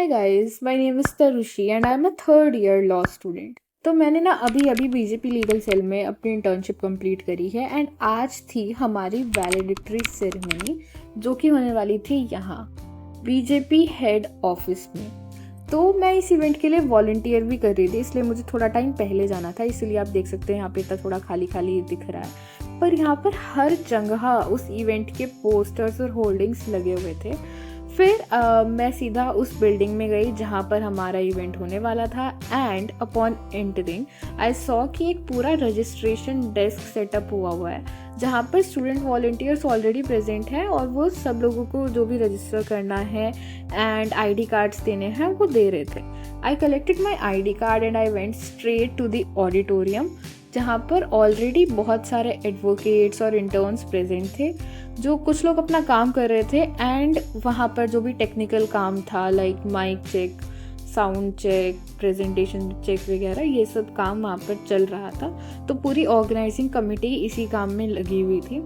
guys, my name is Tarushi and I'm a third year law student. तो मैंने ना अभी अभी बीजेपी लीगल सेल में अपनी इंटर्नशिप कंप्लीट करी है एंड आज थी हमारी वैलिडिक्टरी सेरेमनी जो कि होने वाली थी यहाँ बीजेपी हेड ऑफिस में। तो मैं इस इवेंट के लिए वॉलंटियर भी कर रही थी, इसलिए मुझे थोड़ा टाइम पहले जाना था, इसलिए आप देख सकते हैं यहाँ पे इतना थोड़ा खाली खाली दिख रहा है। पर यहाँ पर हर जगह उस इवेंट के पोस्टर्स और होल्डिंग्स लगे हुए थे। फिर मैं सीधा उस बिल्डिंग में गई जहाँ पर हमारा इवेंट होने वाला था and upon entering I saw कि एक पूरा रजिस्ट्रेशन डेस्क सेटअप हुआ है जहाँ पर स्टूडेंट वॉलंटियर्स ऑलरेडी प्रेजेंट हैं और वो सब लोगों को जो भी रजिस्टर करना है एंड आईडी कार्ड्स देने हैं वो दे रहे थे। I collected my ID card and I went straight to the auditorium जहाँ पर ऑलरेडी बहुत सारे एडवोकेट्स और इंटर्न्स प्रेजेंट थे जो कुछ लोग अपना काम कर रहे थे एंड वहाँ पर जो भी टेक्निकल काम था like mic check, sound check, presentation check वगैरह ये सब काम वहाँ पर चल रहा था। तो पूरी ऑर्गेनाइजिंग कमेटी इसी काम में लगी हुई थी।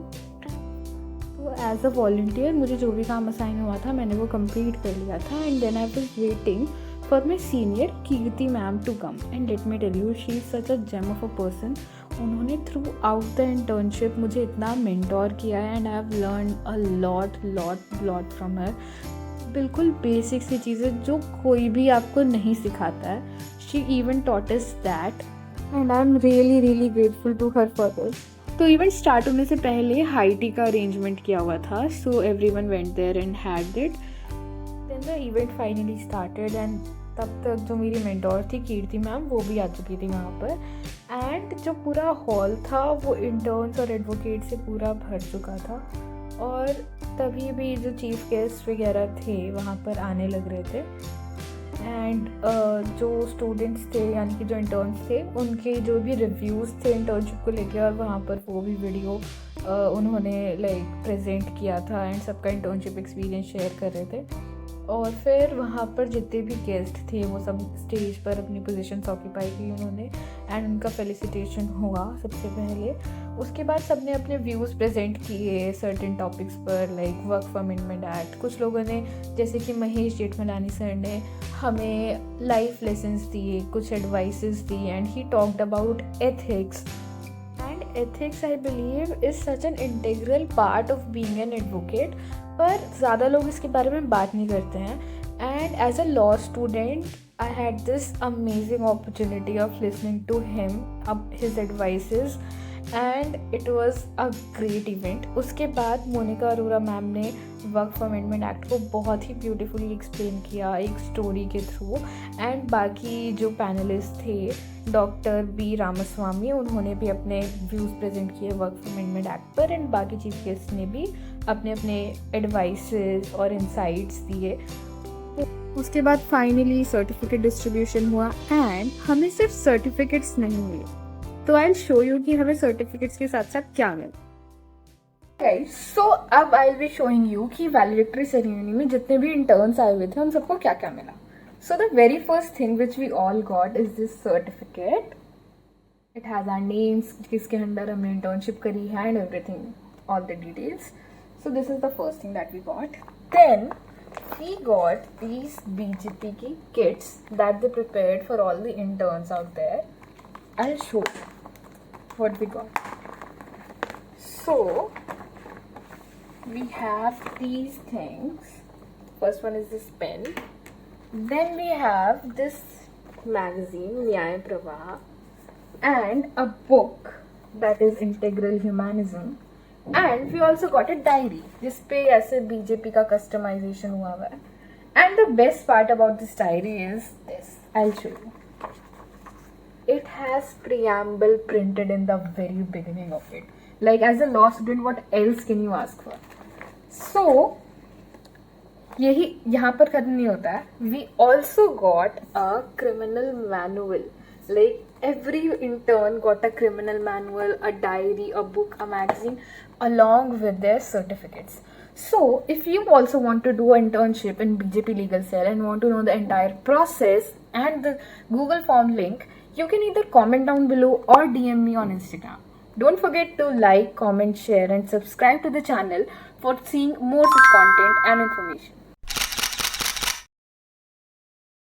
तो एज अ वॉलंटियर मुझे जो भी काम असाइन हुआ था मैंने वो कंप्लीट कर लिया था and then I was waiting for my senior Kirti ma'am to come and let me tell you she is such a gem of a person. उन्होंने थ्रू आउट द इंटर्नशिप मुझे इतना मेंटोर किया है and I have learn a lot from her. बिल्कुल basic सी चीज़ें जो कोई भी आपको नहीं सिखाता है, she even taught us that and I am really grateful to her for this. तो इवेंट स्टार्ट होने से पहले हाई टी का अरेंजमेंट किया हुआ था, so everyone went there and had it. Then the event finally started and तब तक जो मेरी मेंटोर थी कीर्ति मैम वो भी आ चुकी थी वहाँ पर एंड जो पूरा हॉल था वो इंटर्न्स और एडवोकेट से पूरा भर चुका था और तभी भी जो चीफ गेस्ट वगैरह थे वहाँ पर आने लग रहे थे एंड जो स्टूडेंट्स थे यानी कि जो इंटर्न्स थे उनके जो भी रिव्यूज़ थे इंटर्नशिप को लेकर और वहाँ पर वो भी वीडियो उन्होंने लाइक प्रेजेंट किया था एंड सबका इंटर्नशिप एक्सपीरियंस शेयर कर रहे थे। और फिर वहाँ पर जितने भी गेस्ट थे वो सब स्टेज पर अपनी पोजीशंस ऑक्यूपाई की उन्होंने एंड उनका फेलिसिटेशन हुआ सबसे पहले। उसके बाद सबने अपने व्यूज़ प्रेजेंट किए सर्टेन टॉपिक्स पर लाइक वर्क फ्रॉम अमेंडमेंट एक्ट। कुछ लोगों ने जैसे कि महेश जेठमलानी सर ने हमें लाइफ लेसन्स दिए, कुछ advices the and he talked about ethics and ethics I believe is such an integral part of being an advocate, पर ज़्यादा लोग इसके बारे में बात नहीं करते हैं। And as a law student I had this amazing opportunity of listening to him अब his advices and it was a great event. उसके बाद मोनिका अरोरा मैम ने वर्क फ्रॉम अमेंडमेंट एक्ट को बहुत ही ब्यूटीफुली एक्सप्लेन किया एक स्टोरी के थ्रू एंड बाकी जो पैनलिस्ट थे डॉक्टर बी रामास्वामी उन्होंने भी अपने व्यूज़ प्रेजेंट किए वर्क फ्रॉम अमेंडमेंट एक्ट पर एंड बाकी चीफ गेस्ट ने भी अपने अपने एडवाइसेस और इंसाइट्स दिए। उसके बाद फाइनली सर्टिफिकेट डिस्ट्रीब्यूशन हुआ एंड हमें सिर्फ सर्टिफिकेट्स नहीं मिले, तो आई विल शो यू कि हमें सर्टिफिकेट्स के साथ साथ क्या मिला। सो अब I will be showing you कि वैलिडिक्टरी सेरेमनी में जितने भी इंटर्न्स आए हुए थे उन सबको क्या क्या मिला। So the very first thing which we all got is this certificate. It has our names, किसके अंडर हमने इंटर्नशिप करी है and everything, all the details. So this is the first thing that we got. Then we got these BGP की kits that they prepared for all the interns out there. I'll show you what we got. So we have these things. First one is this pen. Then we have this magazine, Nyaya Pravah, and a book that is Integral Humanism. And we also got a diary जिसपे ऐसे BJP का customization हुआ है and the best part about this diary is this, I will show you. It has preamble printed in the very beginning of it, like as a law student what else can you ask for. So यही यहाँ पर खत्म नहीं होता है, we also got a criminal manual, like every intern got a criminal manual, a diary, a book, a magazine along with their certificates. So if you also want to do an internship in BJP Legal Cell and want to know the entire process and the Google form link, you can either comment down below or DM me on Instagram. Don't forget to like, comment, share and subscribe to the channel for seeing more such content and information.